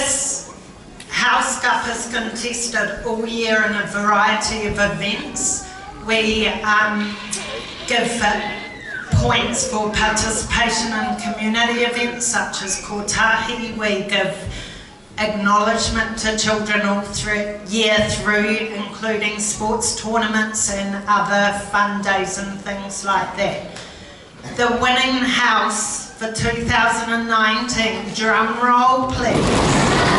This House Cup is contested all year in a variety of events. We give points for participation in community events such as kotahi. We give acknowledgement to children all year through, including sports tournaments and other fun days and things like that. The winning house for 2019, drum roll please.